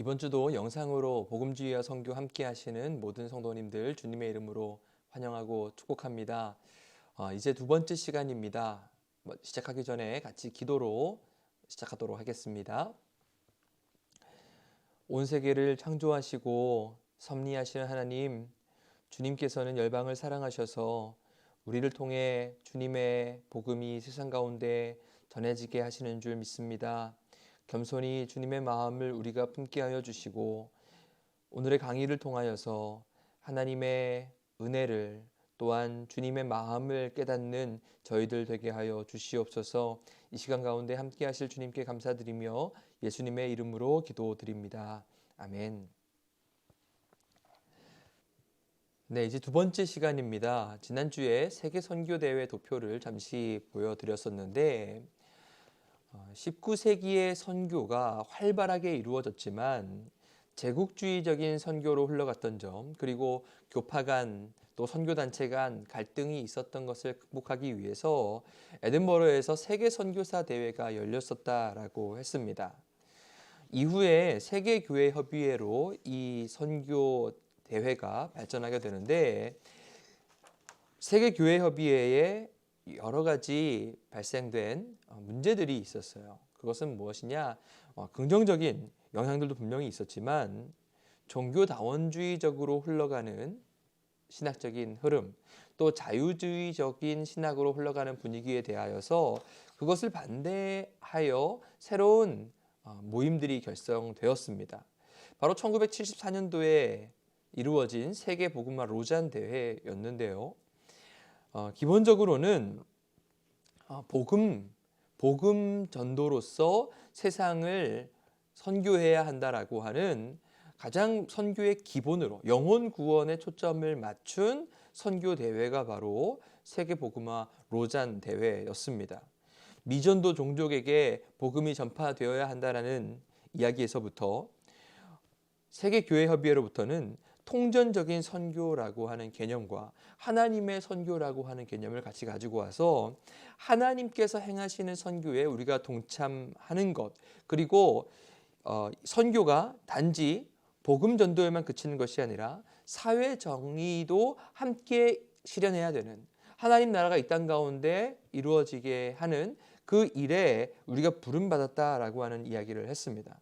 이번 주도 영상으로 복음주의와 선교 함께 하시는 모든 성도님들 주님의 이름으로 환영하고 축복합니다. 이제 두 번째 시간입니다. 시작하기 전에 같이 기도로 시작하도록 하겠습니다. 온 세계를 창조하시고 섭리하시는 하나님, 주님께서는 열방을 사랑하셔서 우리를 통해 주님의 복음이 세상 가운데 전해지게 하시는 줄 믿습니다. 겸손히 주님의 마음을 우리가 품게 하여 주시고 오늘의 강의를 통하여서 하나님의 은혜를 또한 주님의 마음을 깨닫는 저희들 되게 하여 주시옵소서. 이 시간 가운데 함께 하실 주님께 감사드리며 예수님의 이름으로 기도드립니다. 아멘. 네, 이제 두 번째 시간입니다. 지난주에 세계 선교 대회 도표를 잠시 보여드렸었는데 19세기의 선교가 활발하게 이루어졌지만 제국주의적인 선교로 흘러갔던 점, 그리고 교파 간 또 선교단체 간 갈등이 있었던 것을 극복하기 위해서 에든버러에서 세계 선교사 대회가 열렸었다라고 했습니다. 이후에 세계교회협의회로 이 선교 대회가 발전하게 되는데 세계교회협의회에 여러 가지 발생된 문제들이 있었어요. 그것은 무엇이냐? 긍정적인 영향들도 분명히 있었지만 종교다원주의적으로 흘러가는 신학적인 흐름, 또 자유주의적인 신학으로 흘러가는 분위기에 대하여서 그것을 반대하여 새로운 모임들이 결성되었습니다. 바로 1974년도에 이루어진 세계 복음화 로잔 대회였는데요. 기본적으로는 복음 전도로서 세상을 선교해야 한다라고 하는 가장 선교의 기본으로 영혼 구원에 초점을 맞춘 선교 대회가 바로 세계 복음화 로잔 대회였습니다. 미전도 종족에게 복음이 전파되어야 한다라는 이야기에서부터 세계교회협의회로부터는 통전적인 선교라고 하는 개념과 하나님의 선교라고 하는 개념을 같이 가지고 와서 하나님께서 행하시는 선교에 우리가 동참하는 것, 그리고 선교가 단지 복음 전도에만 그치는 것이 아니라 사회 정의도 함께 실현해야 되는, 하나님 나라가 이 땅 가운데 이루어지게 하는 그 일에 우리가 부름받았다라고 하는 이야기를 했습니다.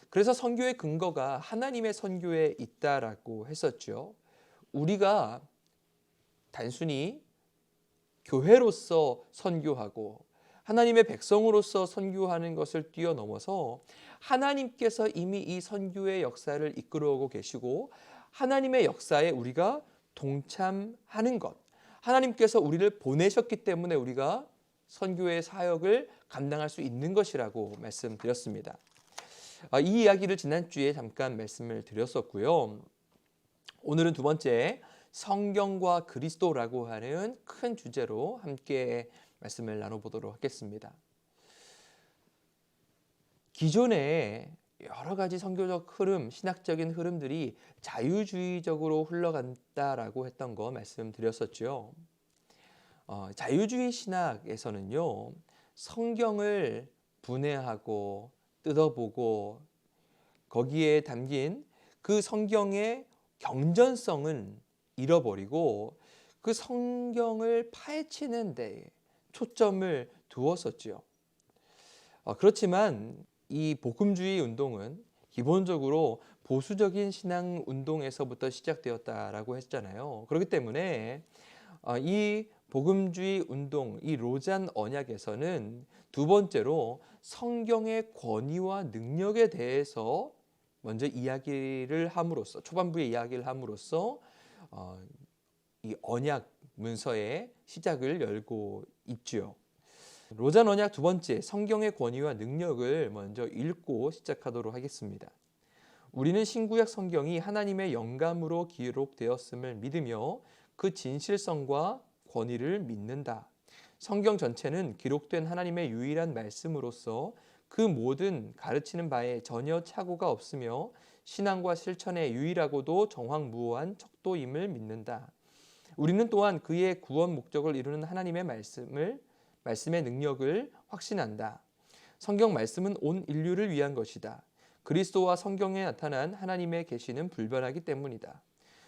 그래서 선교의 근거가 하나님의 선교에 있다라고 했었죠. 우리가 단순히 교회로서 선교하고 하나님의 백성으로서 선교하는 것을 뛰어넘어서 하나님께서 이미 이 선교의 역사를 이끌어오고 계시고 하나님의 역사에 우리가 동참하는 것, 하나님께서 우리를 보내셨기 때문에 우리가 선교의 사역을 감당할 수 있는 것이라고 말씀드렸습니다. 이 이야기를 지난주에 잠깐 말씀을 드렸었고요. 오늘은 두 번째, 성경과 그리스도라고 하는 큰 주제로 함께 말씀을 나눠보도록 하겠습니다. 기존에 여러 가지 선교적 흐름, 신학적인 흐름들이 자유주의적으로 흘러간다라고 했던 거 말씀드렸었죠. 자유주의 신학에서는요, 성경을 분해하고 뜯어보고 거기에 담긴 그 성경의 경전성은 잃어버리고 그 성경을 파헤치는 데 초점을 두었었죠. 그렇지만 이 복음주의 운동은 기본적으로 보수적인 신앙 운동에서부터 시작되었다라고 했잖아요. 그렇기 때문에 이 복음주의 운동, 이 로잔 언약에서는 두 번째로 성경의 권위와 능력에 대해서 먼저 이야기를 함으로써, 초반부에 이야기를 함으로써 이 언약 문서의 시작을 열고 있죠. 로잔 언약 두 번째, 성경의 권위와 능력을 먼저 읽고 시작하도록 하겠습니다. 우리는 신구약 성경이 하나님의 영감으로 기록되었음을 믿으며 그 진실성과 권위를 믿는다. 성경 전체는 기록된 하나님의 유일한 말씀으로서 그 모든 가르치는 바에 전혀 착오가 없으며 신앙과 실천에 유일하고도 정확무오한 척도임을 믿는다. 우리는 또한 그의 구원 목적을 이루는 하나님의 말씀의 능력을 확신한다. 성경 말씀은 온 인류를 위한 것이다. 그리스도와 성경에 나타난 하나님의 계시는 불변하기 때문이다.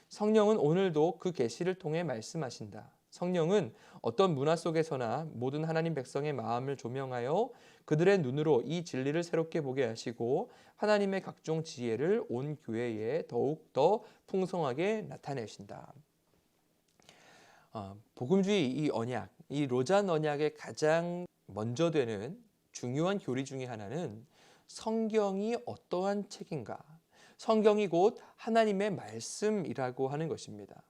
성령은 오늘도 그 계시를 통해 말씀하신다. 성령은 어떤 문화 속에서나 모든 하나님 백성의 마음을 조명하여 그들의 눈으로 이 진리를 새롭게 보게 하시고 하나님의 각종 지혜를 온 교회에 더욱 더 풍성하게 나타내신다. 복음주의 이 언약, 이 로잔 언약의 가장 먼저 되는 중요한 교리 중에 하나는 성경이 어떠한 책인가, 성경이 곧 하나님의 말씀이라고 하는 것입니다.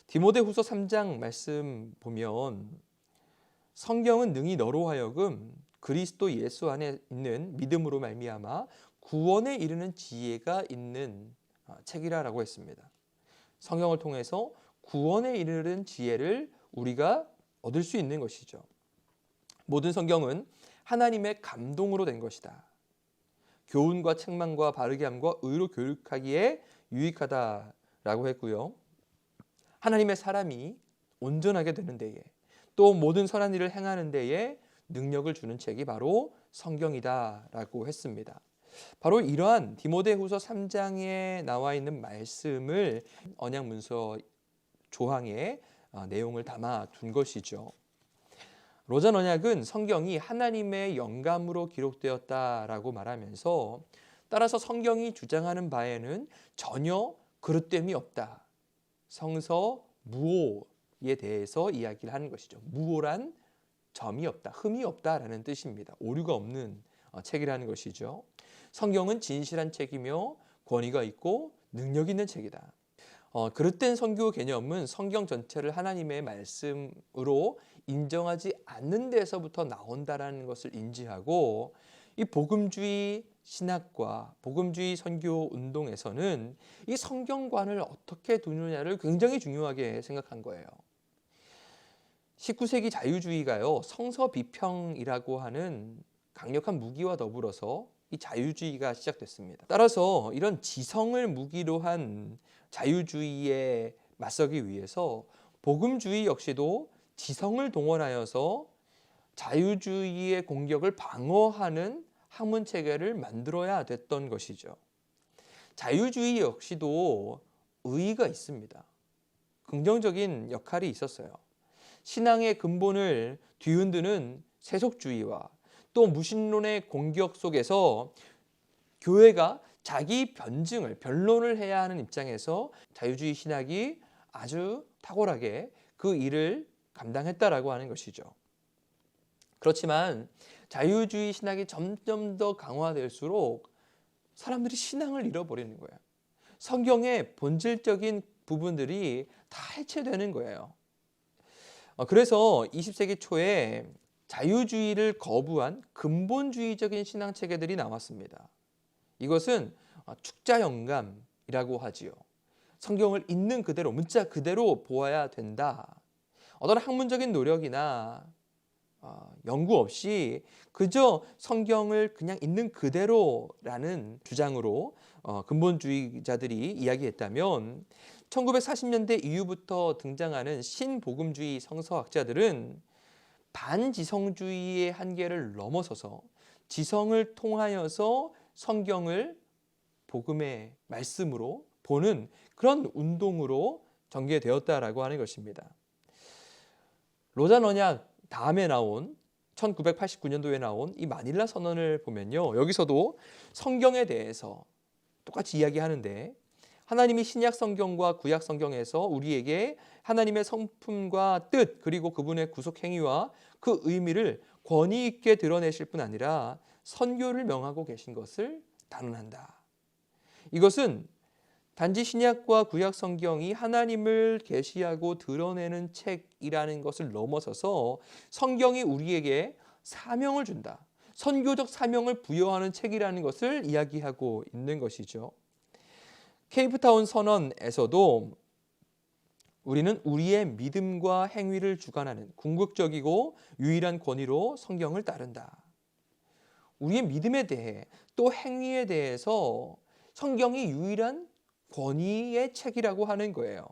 디모데후서 3장 말씀 보면 성경은 능히 너로 하여금 그리스도 예수 안에 있는 믿음으로 말미암아 구원에 이르는 지혜가 있는 책이라고 했습니다. 성경을 통해서 구원에 이르는 지혜를 우리가 얻을 수 있는 것이죠. 모든 성경은 하나님의 감동으로 된 것이다. 교훈과 책망과 바르게 함과 의로 교육하기에 유익하다라고 했고요. 하나님의 사람이 온전하게 되는 데에 또 모든 선한 일을 행하는 데에 능력을 주는 책이 바로 성경이다라고 했습니다. 바로 이러한 디모데후서 3장에 나와 있는 말씀을 언약문서 조항에 내용을 담아 둔 것이죠. 로잔 언약은 성경이 하나님의 영감으로 기록되었다라고 말하면서 따라서 성경이 주장하는 바에는 전혀 그릇됨이 없다. 성서 무오에 대해서 이야기를 하는 것이죠. 무오란 점이 없다, 흠이 없다라는 뜻입니다. 오류가 없는 책이라는 것이죠. 성경은 진실한 책이며 권위가 있고 능력 있는 책이다. 그릇된 선교 개념은 성경 전체를 하나님의 말씀으로 인정하지 않는 데서부터 나온다라는 것을 인지하고 이 복음주의 신학과 복음주의 선교 운동에서는 이 성경관을 어떻게 두느냐를 굉장히 중요하게 생각한 거예요. 19세기 자유주의가요, 성서 비평이라고 하는 강력한 무기와 더불어서 이 자유주의가 시작됐습니다. 따라서 이런 지성을 무기로 한 자유주의에 맞서기 위해서 복음주의 역시도 지성을 동원하여서 자유주의의 공격을 방어하는 학문 체계를 만들어야 됐던 것이죠. 자유주의 역시도 의의가 있습니다. 긍정적인 역할이 있었어요. 신앙의 근본을 뒤흔드는 세속주의와 또 무신론의 공격 속에서 교회가 자기 변론을 해야 하는 입장에서 자유주의 신학이 아주 탁월하게 그 일을 감당했다라고 하는 것이죠. 그렇지만 자유주의 신학이 점점 더 강화될수록 사람들이 신앙을 잃어버리는 거예요. 성경의 본질적인 부분들이 다 해체되는 거예요. 그래서 20세기 초에 자유주의를 거부한 근본주의적인 신앙 체계들이 나왔습니다. 이것은 축자영감이라고 하지요. 성경을 있는 그대로, 문자 그대로 보아야 된다. 어떤 학문적인 노력이나 연구 없이 그저 성경을 그냥 있는 그대로라는 주장으로 근본주의자들이 이야기했다면 1940년대 이후부터 등장하는 신복음주의 성서학자들은 반지성주의의 한계를 넘어서서 지성을 통하여서 성경을 복음의 말씀으로 보는 그런 운동으로 전개되었다라고 하는 것입니다. 로잔 언약 다음에 나온 1989년도에 나온 이 마닐라 선언을 보면요, 여기서도 성경에 대해서 똑같이 이야기하는데 하나님이 신약 성경과 구약 성경에서 우리에게 하나님의 성품과 뜻 그리고 그분의 구속 행위와 그 의미를 권위 있게 드러내실 뿐 아니라 선교를 명하고 계신 것을 단언한다. 이것은 단지 신약과 구약 성경이 하나님을 계시하고 드러내는 책이라는 것을 넘어서서 성경이 우리에게 사명을 준다. 선교적 사명을 부여하는 책이라는 것을 이야기하고 있는 것이죠. 케이프타운 선언에서도 우리는 우리의 믿음과 행위를 주관하는 궁극적이고 유일한 권위로 성경을 따른다. 우리의 믿음에 대해 또 행위에 대해서 성경이 유일한 권위의 책이라고 하는 거예요.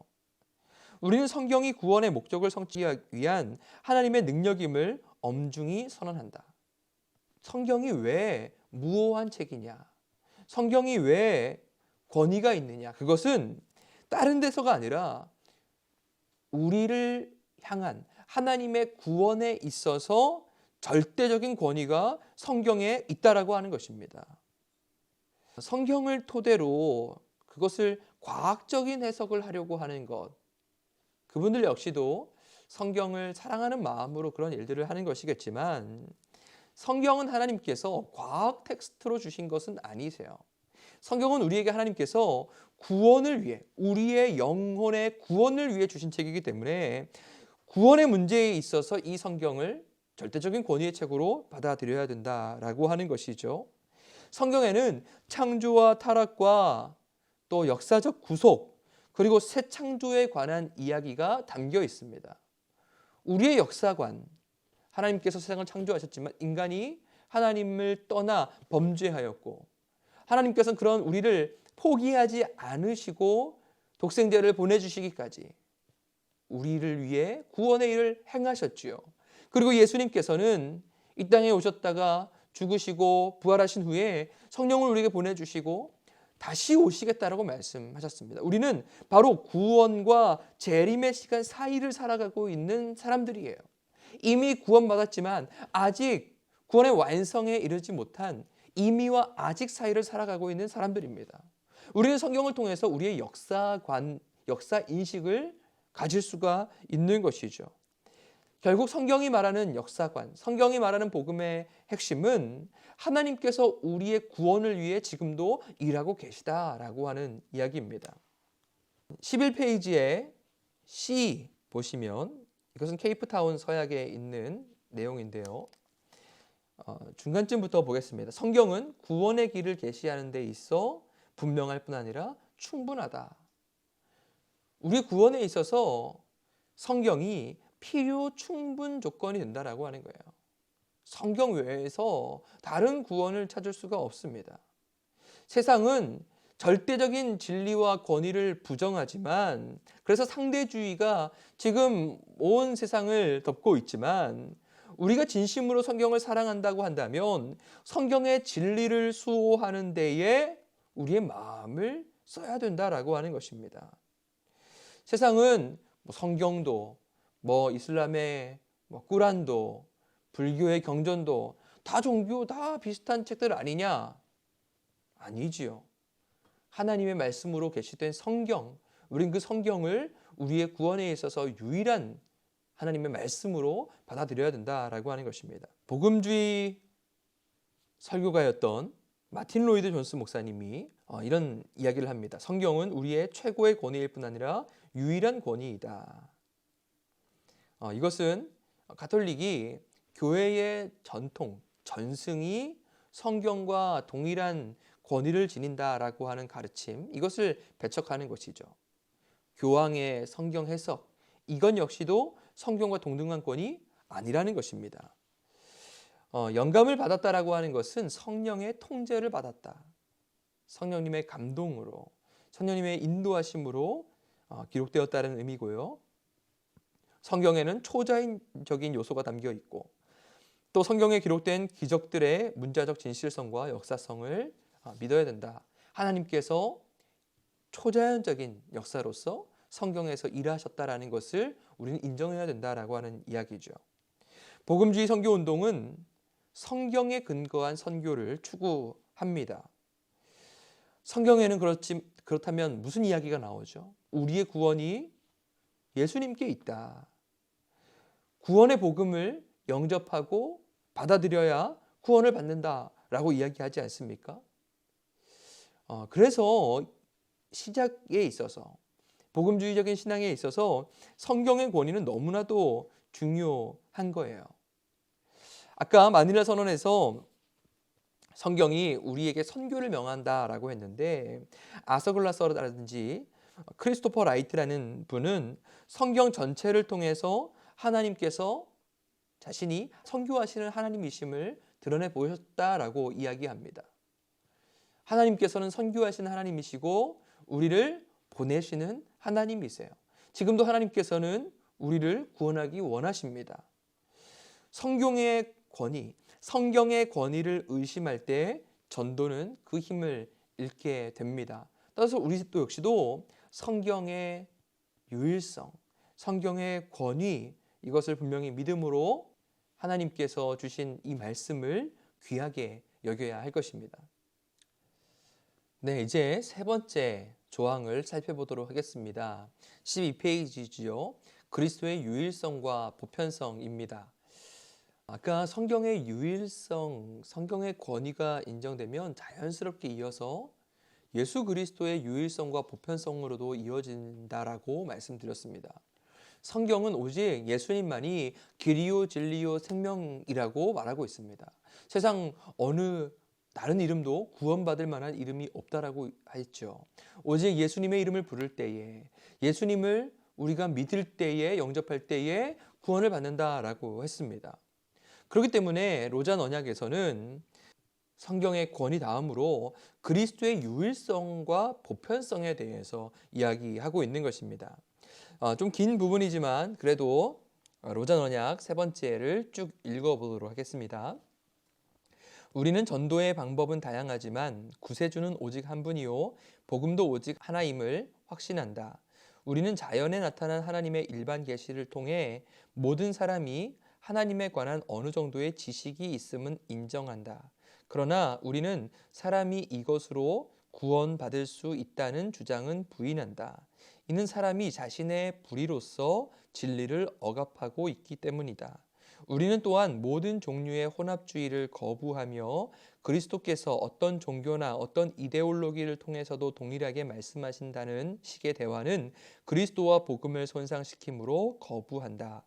우리는 성경이 구원의 목적을 성취하기 위한 하나님의 능력임을 엄중히 선언한다. 성경이 왜 무오한 책이냐? 성경이 왜 권위가 있느냐? 그것은 다른 데서가 아니라 우리를 향한 하나님의 구원에 있어서 절대적인 권위가 성경에 있다라고 하는 것입니다. 성경을 토대로 그것을 과학적인 해석을 하려고 하는 것, 그분들 역시도 성경을 사랑하는 마음으로 그런 일들을 하는 것이겠지만 성경은 하나님께서 과학 텍스트로 주신 것은 아니세요. 성경은 우리에게 하나님께서 구원을 위해, 우리의 영혼의 구원을 위해 주신 책이기 때문에 구원의 문제에 있어서 이 성경을 절대적인 권위의 책으로 받아들여야 된다라고 하는 것이죠. 성경에는 창조와 타락과 또 역사적 구속, 그리고 새 창조에 관한 이야기가 담겨 있습니다. 우리의 역사관, 하나님께서 세상을 창조하셨지만 인간이 하나님을 떠나 범죄하였고 하나님께서는 그런 우리를 포기하지 않으시고 독생자를 보내주시기까지 우리를 위해 구원의 일을 행하셨지요. 그리고 예수님께서는 이 땅에 오셨다가 죽으시고 부활하신 후에 성령을 우리에게 보내주시고 다시 오시겠다라고 말씀하셨습니다. 우리는 바로 구원과 재림의 시간 사이를 살아가고 있는 사람들이에요. 이미 구원받았지만 아직 구원의 완성에 이르지 못한 이미와 아직 사이를 살아가고 있는 사람들입니다. 우리는 성경을 통해서 우리의 역사관, 역사 인식을 가질 수가 있는 것이죠. 결국 성경이 말하는 역사관, 성경이 말하는 복음의 핵심은 하나님께서 우리의 구원을 위해 지금도 일하고 계시다라고 하는 이야기입니다. 11페이지에 C 보시면 이것은 케이프타운 서약에 있는 내용인데요. 중간쯤부터 보겠습니다. 성경은 구원의 길을 계시하는 데 있어 분명할 뿐 아니라 충분하다. 우리 구원에 있어서 성경이 필요 충분 조건이 된다라고 하는 거예요. 성경 외에서 다른 구원을 찾을 수가 없습니다. 세상은 절대적인 진리와 권위를 부정하지만 그래서 상대주의가 지금 온 세상을 덮고 있지만 우리가 진심으로 성경을 사랑한다고 한다면 성경의 진리를 수호하는 데에 우리의 마음을 써야 된다라고 하는 것입니다. 세상은 성경도 이슬람의 꾸란도 불교의 경전도 다 종교 다 비슷한 책들 아니냐? 아니지요. 하나님의 말씀으로 계시된 성경, 우린 그 성경을 우리의 구원에 있어서 유일한 하나님의 말씀으로 받아들여야 된다라고 하는 것입니다. 복음주의 설교가였던 마틴 로이드 존스 목사님이 이런 이야기를 합니다. 성경은 우리의 최고의 권위일 뿐 아니라 유일한 권위이다. 이것은 가톨릭이 교회의 전통, 전승이 성경과 동일한 권위를 지닌다라고 하는 가르침, 이것을 배척하는 것이죠. 교황의 성경 해석, 이건 역시도 성경과 동등한 권위 아니라는 것입니다. 영감을 받았다라고 하는 것은 성령의 통제를 받았다. 성령님의 감동으로, 성령님의 인도하심으로 기록되었다는 의미고요. 성경에는 초자연적인 요소가 담겨 있고 또 성경에 기록된 기적들의 문자적 진실성과 역사성을 믿어야 된다. 하나님께서 초자연적인 역사로서 성경에서 일하셨다라는 것을 우리는 인정해야 된다라고 하는 이야기죠. 복음주의 선교운동은 성경에 근거한 선교를 추구합니다. 성경에는 그렇다면 무슨 이야기가 나오죠? 우리의 구원이 예수님께 있다. 구원의 복음을 영접하고 받아들여야 구원을 받는다라고 이야기하지 않습니까? 그래서 시작에 있어서 복음주의적인 신앙에 있어서 성경의 권위는 너무나도 중요한 거예요. 아까 마닐라 선언에서 성경이 우리에게 선교를 명한다라고 했는데 아서글라서라든지 크리스토퍼 라이트라는 분은 성경 전체를 통해서 하나님께서 자신이 선교하시는 하나님이심을 드러내 보셨다라고 이야기합니다. 하나님께서는 선교하시는 하나님이시고 우리를 보내시는 하나님이세요. 지금도 하나님께서는 우리를 구원하기 원하십니다. 성경의 권위를 의심할 때 전도는 그 힘을 읽게 됩니다. 따라서 우리 또 역시도 성경의 유일성, 성경의 권위, 이것을 분명히 믿음으로 하나님께서 주신 이 말씀을 귀하게 여겨야 할 것입니다. 네, 이제 세 번째 조항을 살펴보도록 하겠습니다. 12페이지지요. 그리스도의 유일성과 보편성입니다. 아까 성경의 유일성, 성경의 권위가 인정되면 자연스럽게 이어서 예수 그리스도의 유일성과 보편성으로도 이어진다라고 말씀드렸습니다. 성경은 오직 예수님만이 길이요 진리요 생명이라고 말하고 있습니다. 세상 어느 다른 이름도 구원받을 만한 이름이 없다라고 했죠. 오직 예수님의 이름을 부를 때에, 예수님을 우리가 믿을 때에, 영접할 때에 구원을 받는다라고 했습니다. 그렇기 때문에 로잔 언약에서는 성경의 권위 다음으로 그리스도의 유일성과 보편성에 대해서 이야기하고 있는 것입니다. 좀 긴 부분이지만 그래도 로잔 언약 세 번째를 쭉 읽어보도록 하겠습니다. 우리는 전도의 방법은 다양하지만 구세주는 오직 한 분이요 복음도 오직 하나임을 확신한다. 우리는 자연에 나타난 하나님의 일반 계시를 통해 모든 사람이 하나님에 관한 어느 정도의 지식이 있음은 인정한다. 그러나 우리는 사람이 이것으로 구원받을 수 있다는 주장은 부인한다. 이는 사람이 자신의 불의로서 진리를 억압하고 있기 때문이다. 우리는 또한 모든 종류의 혼합주의를 거부하며 그리스도께서 어떤 종교나 어떤 이데올로기를 통해서도 동일하게 말씀하신다는 식의 대화는 그리스도와 복음을 손상시키므로 거부한다.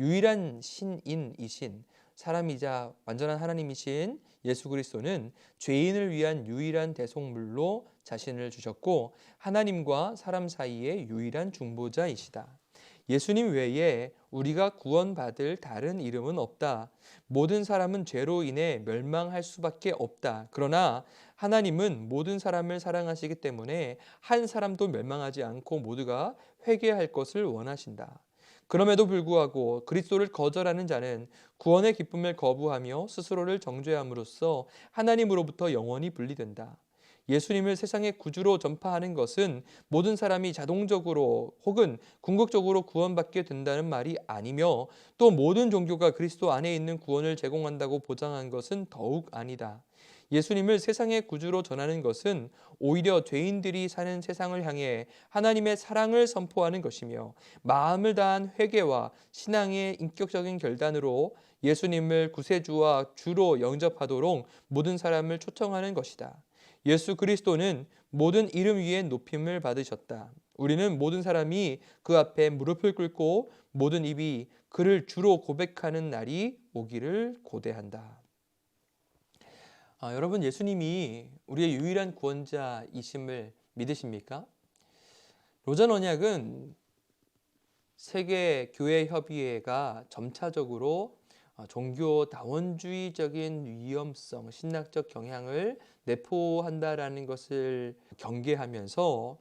유일한 신인이신 사람이자 완전한 하나님이신 예수 그리스도는 죄인을 위한 유일한 대속물로 자신을 주셨고 하나님과 사람 사이의 유일한 중보자이시다. 예수님 외에 우리가 구원받을 다른 이름은 없다. 모든 사람은 죄로 인해 멸망할 수밖에 없다. 그러나 하나님은 모든 사람을 사랑하시기 때문에 한 사람도 멸망하지 않고 모두가 회개할 것을 원하신다. 그럼에도 불구하고 그리스도를 거절하는 자는 구원의 기쁨을 거부하며 스스로를 정죄함으로써 하나님으로부터 영원히 분리된다. 예수님을 세상의 구주로 전파하는 것은 모든 사람이 자동적으로 혹은 궁극적으로 구원받게 된다는 말이 아니며 또 모든 종교가 그리스도 안에 있는 구원을 제공한다고 보장한 것은 더욱 아니다. 예수님을 세상의 구주로 전하는 것은 오히려 죄인들이 사는 세상을 향해 하나님의 사랑을 선포하는 것이며 마음을 다한 회개와 신앙의 인격적인 결단으로 예수님을 구세주와 주로 영접하도록 모든 사람을 초청하는 것이다. 예수 그리스도는 모든 이름 위에 높임을 받으셨다. 우리는 모든 사람이 그 앞에 무릎을 꿇고 모든 입이 그를 주로 고백하는 날이 오기를 고대한다. 여러분, 예수님이 우리의 유일한 구원자이심을 믿으십니까? 로잔 언약은 세계 교회 협의회가 점차적으로 종교 다원주의적인 위험성, 신학적 경향을 내포한다라는 것을 경계하면서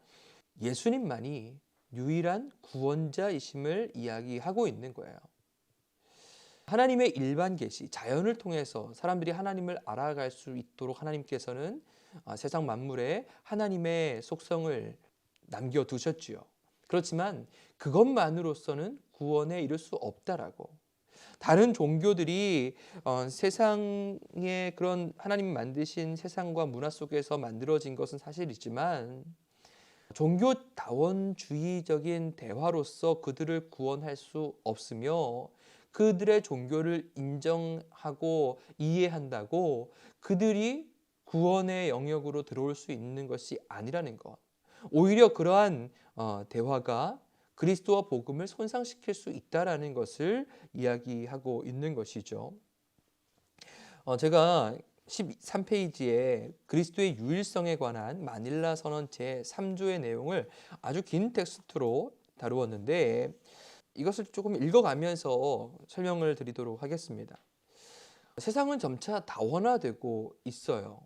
예수님만이 유일한 구원자이심을 이야기하고 있는 거예요. 하나님의 일반 계시, 자연을 통해서 사람들이 하나님을 알아갈 수 있도록 하나님께서는 세상 만물에 하나님의 속성을 남겨두셨지요. 그렇지만 그것만으로서는 구원에 이를 수 없다라고. 다른 종교들이 세상의 그런 하나님 만드신 세상과 문화 속에서 만들어진 것은 사실이지만 종교다원주의적인 대화로서 그들을 구원할 수 없으며 그들의 종교를 인정하고 이해한다고 그들이 구원의 영역으로 들어올 수 있는 것이 아니라는 것. 오히려 그러한 대화가 그리스도와 복음을 손상시킬 수 있다라는 것을 이야기하고 있는 것이죠. 제가 13페이지에 그리스도의 유일성에 관한 마닐라 선언 제3조의 내용을 아주 긴 텍스트로 다루었는데 이것을 조금 읽어가면서 설명을 드리도록 하겠습니다. 세상은 점차 다원화되고 있어요.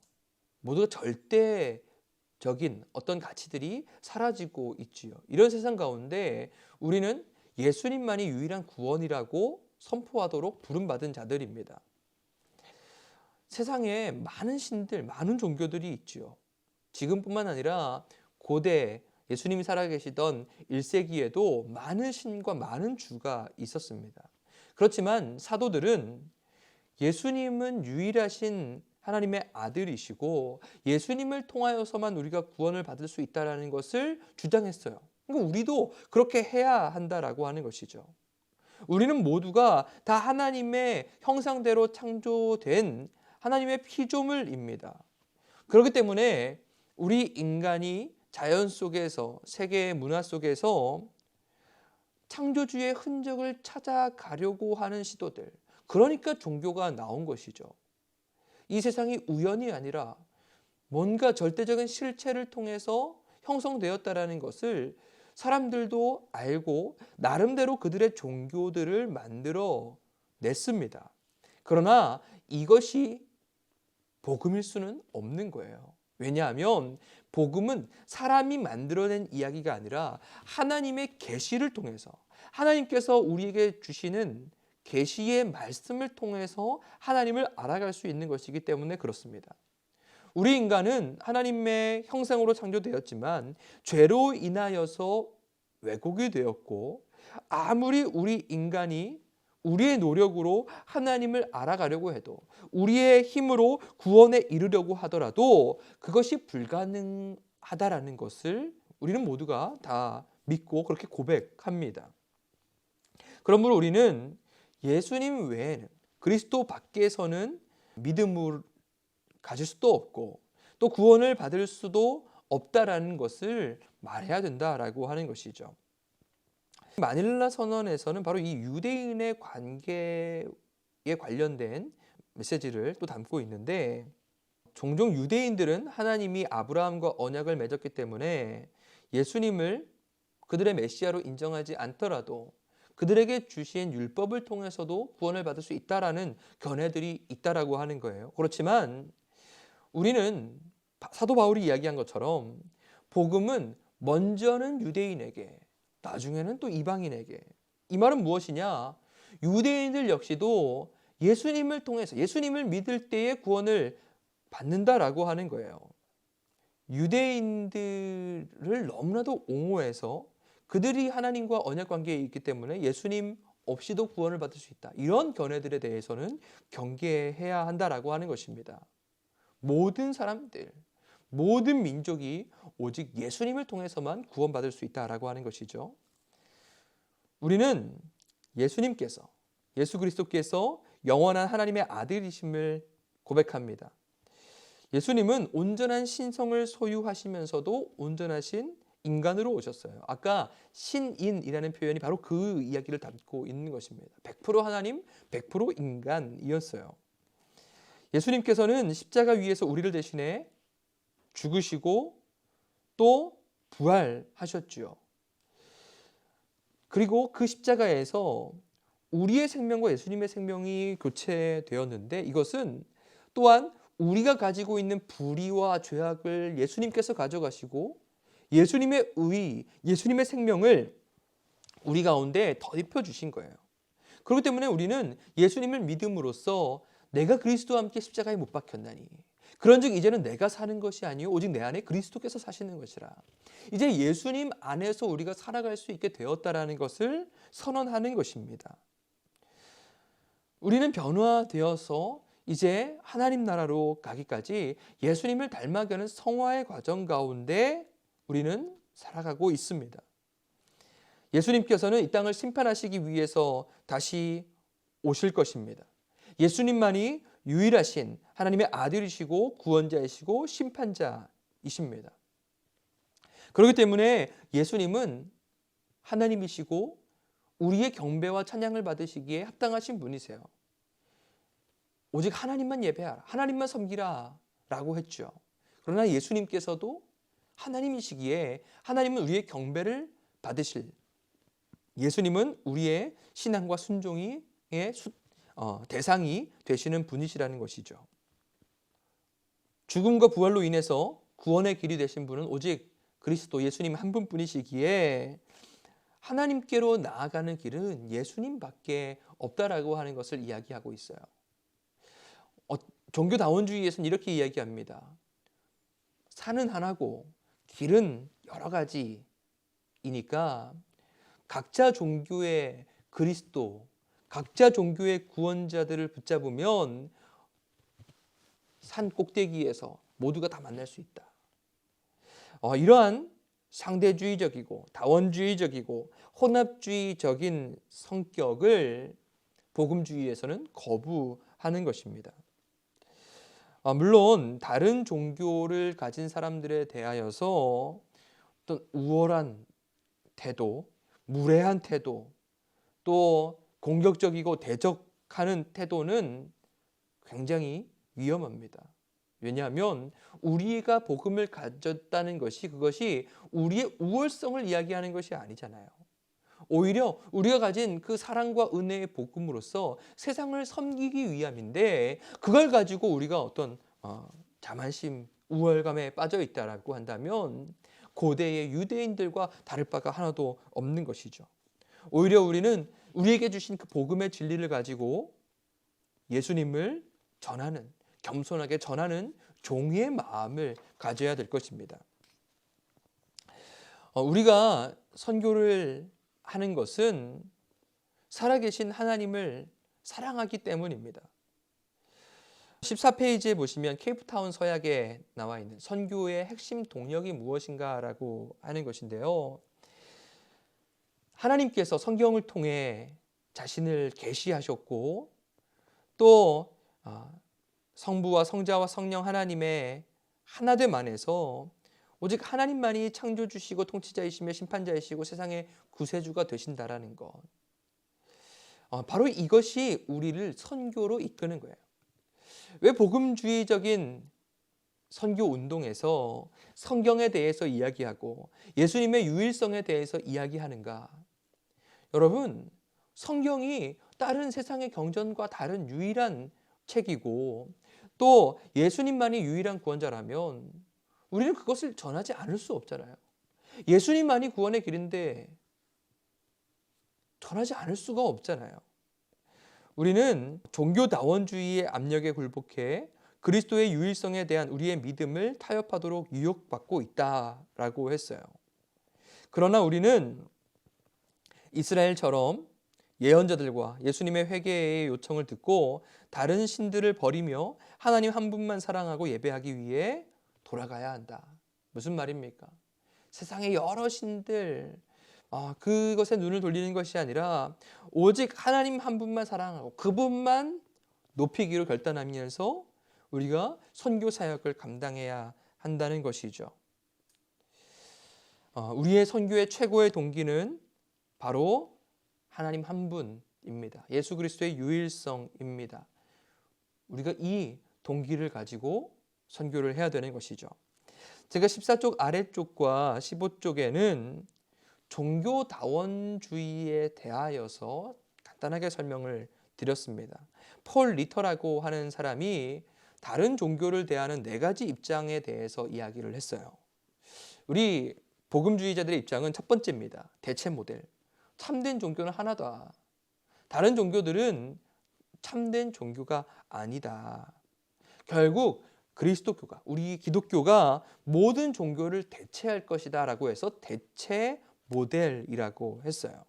모두가 절대적인 어떤 가치들이 사라지고 있지요. 이런 세상 가운데 우리는 예수님만이 유일한 구원이라고 선포하도록 부름받은 자들입니다. 세상에 많은 신들, 많은 종교들이 있지요. 지금뿐만 아니라 고대 예수님이 살아계시던 1세기에도 많은 신과 많은 주가 있었습니다. 그렇지만 사도들은 예수님은 유일하신 하나님의 아들이시고 예수님을 통하여서만 우리가 구원을 받을 수 있다는 것을 주장했어요. 그러니까 우리도 그렇게 해야 한다라고 하는 것이죠. 우리는 모두가 다 하나님의 형상대로 창조된 하나님의 피조물입니다. 그렇기 때문에 우리 인간이 자연 속에서, 세계의 문화 속에서 창조주의 흔적을 찾아가려고 하는 시도들, 그러니까 종교가 나온 것이죠. 이 세상이 우연이 아니라 뭔가 절대적인 실체를 통해서 형성되었다라는 것을 사람들도 알고 나름대로 그들의 종교들을 만들어 냈습니다. 그러나 이것이 복음일 수는 없는 거예요. 왜냐하면 복음은 사람이 만들어낸 이야기가 아니라 하나님의 계시를 통해서, 하나님께서 우리에게 주시는 계시의 말씀을 통해서 하나님을 알아갈 수 있는 것이기 때문에 그렇습니다. 우리 인간은 하나님의 형상으로 창조되었지만 죄로 인하여서 왜곡이 되었고, 아무리 우리 인간이 우리의 노력으로 하나님을 알아가려고 해도, 우리의 힘으로 구원에 이르려고 하더라도 그것이 불가능하다라는 것을 우리는 모두가 다 믿고 그렇게 고백합니다. 그러므로 우리는 예수님 외에는, 그리스도 밖에서는 믿음을 가질 수도 없고 또 구원을 받을 수도 없다라는 것을 말해야 된다라고 하는 것이죠. 마닐라 선언에서는 바로 이 유대인의 관계에 관련된 메시지를 또 담고 있는데, 종종 유대인들은 하나님이 아브라함과 언약을 맺었기 때문에 예수님을 그들의 메시아로 인정하지 않더라도 그들에게 주신 율법을 통해서도 구원을 받을 수 있다라는 견해들이 있다라고 하는 거예요. 그렇지만 우리는 사도 바울이 이야기한 것처럼 복음은 먼저는 유대인에게, 나중에는 또 이방인에게. 이 말은 무엇이냐? 유대인들 역시도 예수님을 통해서, 예수님을 믿을 때에 구원을 받는다라고 하는 거예요. 유대인들을 너무나도 옹호해서 그들이 하나님과 언약 관계에 있기 때문에 예수님 없이도 구원을 받을 수 있다, 이런 견해들에 대해서는 경계해야 한다라고 하는 것입니다. 모든 사람들, 모든 민족이 오직 예수님을 통해서만 구원받을 수 있다라고 하는 것이죠. 우리는 예수님께서, 예수 그리스도께서 영원한 하나님의 아들이심을 고백합니다. 예수님은 온전한 신성을 소유하시면서도 온전하신 인간으로 오셨어요. 아까 신인이라는 표현이 바로 그 이야기를 담고 있는 것입니다. 100% 하나님, 100% 인간이었어요. 예수님께서는 십자가 위에서 우리를 대신해 죽으시고 또 부활하셨지요. 그리고 그 십자가에서 우리의 생명과 예수님의 생명이 교체되었는데, 이것은 또한 우리가 가지고 있는 불의와 죄악을 예수님께서 가져가시고 예수님의 의, 예수님의 생명을 우리 가운데 덧입혀 주신 거예요. 그렇기 때문에 우리는 예수님을 믿음으로써 내가 그리스도와 함께 십자가에 못 박혔나니 그런즉 이제는 내가 사는 것이 아니요 오직 내 안에 그리스도께서 사시는 것이라. 이제 예수님 안에서 우리가 살아갈 수 있게 되었다라는 것을 선언하는 것입니다. 우리는 변화되어서 이제 하나님 나라로 가기까지 예수님을 닮아가는 성화의 과정 가운데 우리는 살아가고 있습니다. 예수님께서는 이 땅을 심판하시기 위해서 다시 오실 것입니다. 예수님만이 유일하신 하나님의 아들이시고 구원자이시고 심판자이십니다. 그렇기 때문에 예수님은 하나님이시고 우리의 경배와 찬양을 받으시기에 합당하신 분이세요. 오직 하나님만 예배하라, 하나님만 섬기라 라고 했죠. 그러나 예수님께서도 하나님이시기에 하나님은 우리의 경배를 받으실, 예수님은 우리의 신앙과 순종의 대상이 되시는 분이시라는 것이죠. 죽음과 부활로 인해서 구원의 길이 되신 분은 오직 그리스도 예수님 한 분뿐이시기에 하나님께로 나아가는 길은 예수님밖에 없다라고 하는 것을 이야기하고 있어요. 종교다원주의에서는 이렇게 이야기합니다. 산은 하나고 길은 여러 가지이니까 각자 종교의 그리스도, 각자 종교의 구원자들을 붙잡으면 산 꼭대기에서 모두가 다 만날 수 있다. 이러한 상대주의적이고 다원주의적이고 혼합주의적인 성격을 복음주의에서는 거부하는 것입니다. 물론 다른 종교를 가진 사람들에 대하여서 어떤 우월한 태도, 무례한 태도, 또 공격적이고 대적하는 태도는 굉장히 위험합니다. 왜냐하면 우리가 복음을 가졌다는 것이 그것이 우리의 우월성을 이야기하는 것이 아니잖아요. 오히려 우리가 가진 그 사랑과 은혜의 복음으로써 세상을 섬기기 위함인데 그걸 가지고 우리가 어떤 자만심, 우월감에 빠져 있다라고 한다면 고대의 유대인들과 다를 바가 하나도 없는 것이죠. 오히려 우리는 우리에게 주신 그 복음의 진리를 가지고 예수님을 전하는, 겸손하게 전하는 종의 마음을 가져야 될 것입니다. 우리가 선교를 하는 것은 살아계신 하나님을 사랑하기 때문입니다. 14페이지에 보시면 케이프타운 서약에 나와 있는 선교의 핵심 동력이 무엇인가라고 하는 것인데요. 하나님께서 성경을 통해 자신을 계시하셨고 또 성부와 성자와 성령 하나님의 하나됨 안에서 오직 하나님만이 창조주시고 통치자이시며 심판자이시고 세상의 구세주가 되신다라는 것. 바로 이것이 우리를 선교로 이끄는 거예요. 왜 복음주의적인 선교 운동에서 성경에 대해서 이야기하고 예수님의 유일성에 대해서 이야기하는가? 여러분, 성경이 다른 세상의 경전과 다른 유일한 책이고 또 예수님만이 유일한 구원자라면 우리는 그것을 전하지 않을 수 없잖아요. 예수님만이 구원의 길인데 전하지 않을 수가 없잖아요. 우리는 종교다원주의의 압력에 굴복해 그리스도의 유일성에 대한 우리의 믿음을 타협하도록 유혹받고 있다라고 했어요. 그러나 우리는 이스라엘처럼 예언자들과 예수님의 회개의 요청을 듣고 다른 신들을 버리며 하나님 한 분만 사랑하고 예배하기 위해 돌아가야 한다. 무슨 말입니까? 세상의 여러 신들 그것에 눈을 돌리는 것이 아니라 오직 하나님 한 분만 사랑하고 그분만 높이기로 결단하면서 우리가 선교 사역을 감당해야 한다는 것이죠. 우리의 선교의 최고의 동기는 바로 하나님 한 분입니다. 예수 그리스도의 유일성입니다. 우리가 이 동기를 가지고 선교를 해야 되는 것이죠. 제가 14쪽 아래쪽과 15쪽에는 종교다원주의에 대하여서 간단하게 설명을 드렸습니다. 폴 리터라고 하는 사람이 다른 종교를 대하는 4가지 입장에 대해서 이야기를 했어요. 우리 복음주의자들의 입장은 첫 번째입니다. 대체 모델. 참된 종교는 하나다. 다른 종교들은 참된 종교가 아니다. 결국 그리스도교가, 우리 기독교가 모든 종교를 대체할 것이다 라고 해서 대체 모델이라고 했어요.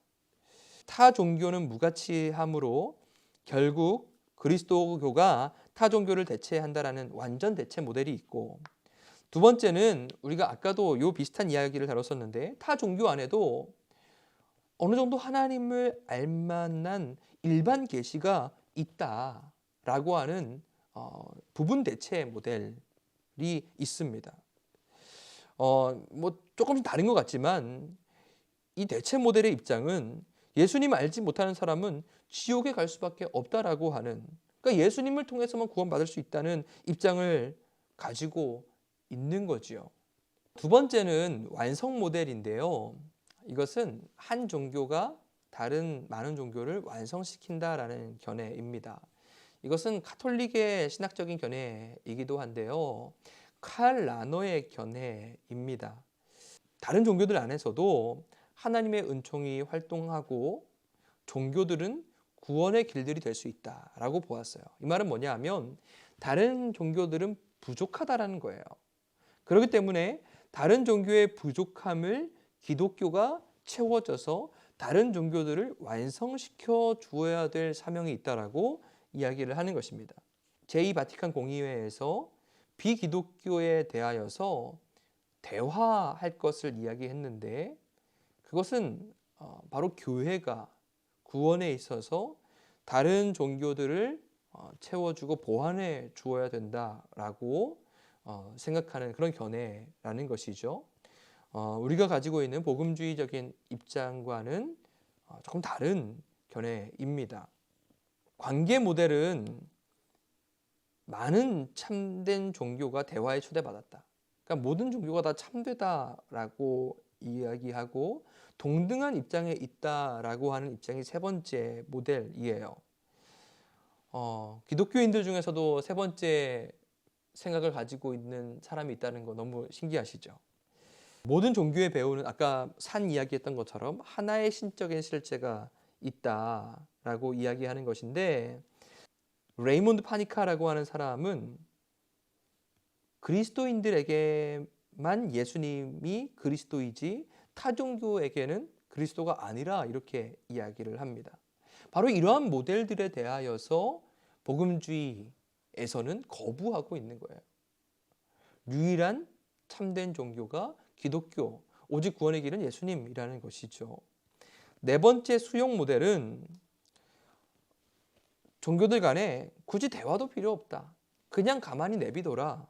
타 종교는 무가치함으로 결국 그리스도교가 타 종교를 대체한다라는 완전 대체 모델이 있고, 두 번째는 우리가 아까도 요 비슷한 이야기를 다뤘었는데 타 종교 안에도 어느 정도 하나님을 알만한 일반 계시가 있다라고 하는 부분 대체 모델이 있습니다. 뭐 조금씩 다른 것 같지만 이 대체 모델의 입장은 예수님 알지 못하는 사람은 지옥에 갈 수밖에 없다라고 하는, 그러니까 예수님을 통해서만 구원받을 수 있다는 입장을 가지고 있는 거지요. 두 번째는 완성 모델인데요. 이것은 한 종교가 다른 많은 종교를 완성시킨다라는 견해입니다. 이것은 카톨릭의 신학적인 견해이기도 한데요. 칼 라너의 견해입니다. 다른 종교들 안에서도 하나님의 은총이 활동하고 종교들은 구원의 길들이 될 수 있다라고 보았어요. 이 말은 뭐냐 하면 다른 종교들은 부족하다라는 거예요. 그렇기 때문에 다른 종교의 부족함을 기독교가 채워져서 다른 종교들을 완성시켜 주어야 될 사명이 있다라고 이야기를 하는 것입니다. 제2바티칸 공의회에서 비기독교에 대하여서 대화할 것을 이야기했는데 그것은 바로 교회가 구원에 있어서 다른 종교들을 채워주고 보완해 주어야 된다라고 생각하는 그런 견해라는 것이죠. 우리가 가지고 있는 복음주의적인 입장과는 조금 다른 견해입니다. 관계 모델은 많은 참된 종교가 대화에 초대받았다. 그러니까 모든 종교가 다 참되다라고 이야기하고 동등한 입장에 있다라고 하는 입장이 세 번째 모델이에요. 기독교인들 중에서도 세 번째 생각을 가지고 있는 사람이 있다는 거 너무 신기하시죠? 모든 종교의 배우는 아까 산 이야기했던 것처럼 하나의 신적인 실제가 있다라고 이야기하는 것인데 레이몬드 파니카라고 하는 사람은 그리스도인들에게만 예수님이 그리스도이지 타 종교에게는 그리스도가 아니라 이렇게 이야기를 합니다. 바로 이러한 모델들에 대하여서 복음주의에서는 거부하고 있는 거예요. 유일한 참된 종교가 기독교, 오직 구원의 길은 예수님이라는 것이죠. 네 번째 수용 모델은 종교들 간에 굳이 대화도 필요 없다. 그냥 가만히 내비둬라.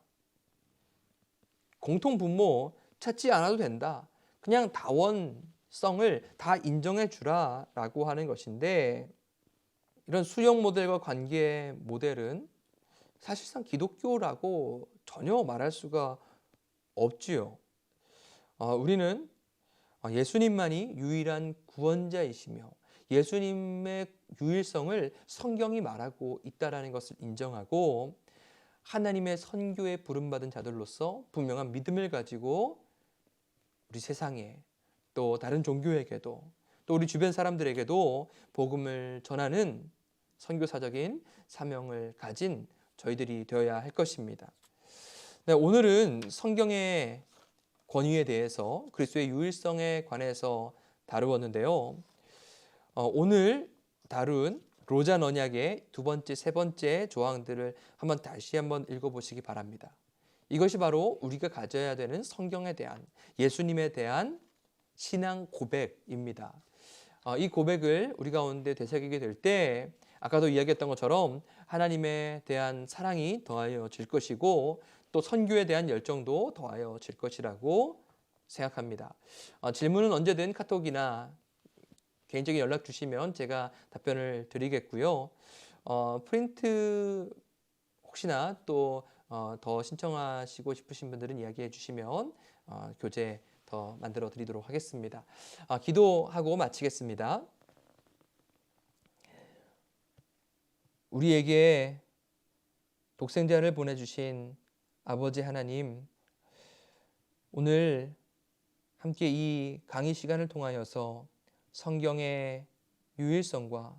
공통 분모 찾지 않아도 된다. 그냥 다원성을 다 인정해 주라라고 하는 것인데 이런 수용 모델과 관계 모델은 사실상 기독교라고 전혀 말할 수가 없지요. 우리는 예수님만이 유일한 구원자이시며 예수님의 유일성을 성경이 말하고 있다라는 것을 인정하고 하나님의 선교에 부름받은 자들로서 분명한 믿음을 가지고 우리 세상에 또 다른 종교에게도 또 우리 주변 사람들에게도 복음을 전하는 선교사적인 사명을 가진 저희들이 되어야 할 것입니다. 네, 오늘은 성경의 권위에 대해서 그리스도의 유일성에 관해서 다루었는데요. 오늘 다룬 로잔 언약의 두 번째, 세 번째 조항들을 다시 한번 읽어보시기 바랍니다. 이것이 바로 우리가 가져야 되는 성경에 대한 예수님에 대한 신앙 고백입니다. 이 고백을 우리 가운데 되새기게 될 때 아까도 이야기했던 것처럼 하나님에 대한 사랑이 더하여질 것이고 또 선교에 대한 열정도 더하여질 것이라고 생각합니다. 질문은 언제든 카톡이나 개인적인 연락 주시면 제가 답변을 드리겠고요. 프린트 혹시나 또 더 신청하시고 싶으신 분들은 이야기해 주시면 교재 더 만들어 드리도록 하겠습니다. 기도하고 마치겠습니다. 우리에게 독생자를 보내주신 아버지 하나님, 오늘 함께 이 강의 시간을 통하여서 성경의 유일성과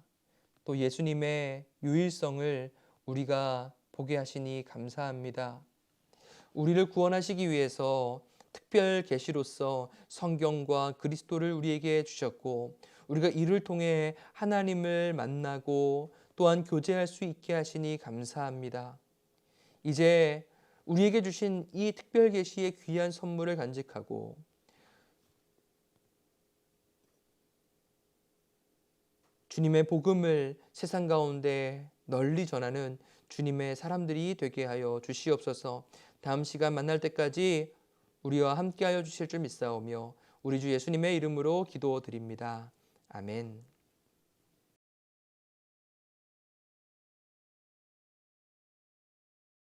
또 예수님의 유일성을 우리가 보게 하시니 감사합니다. 우리를 구원하시기 위해서 특별 계시로서 성경과 그리스도를 우리에게 주셨고 우리가 이를 통해 하나님을 만나고 또한 교제할 수 있게 하시니 감사합니다. 이제 우리에게 주신 이 특별 계시의 귀한 선물을 간직하고 주님의 복음을 세상 가운데 널리 전하는 주님의 사람들이 되게 하여 주시옵소서. 다음 시간 만날 때까지 우리와 함께하여 주실 줄 믿사오며 우리 주 예수님의 이름으로 기도드립니다. 아멘.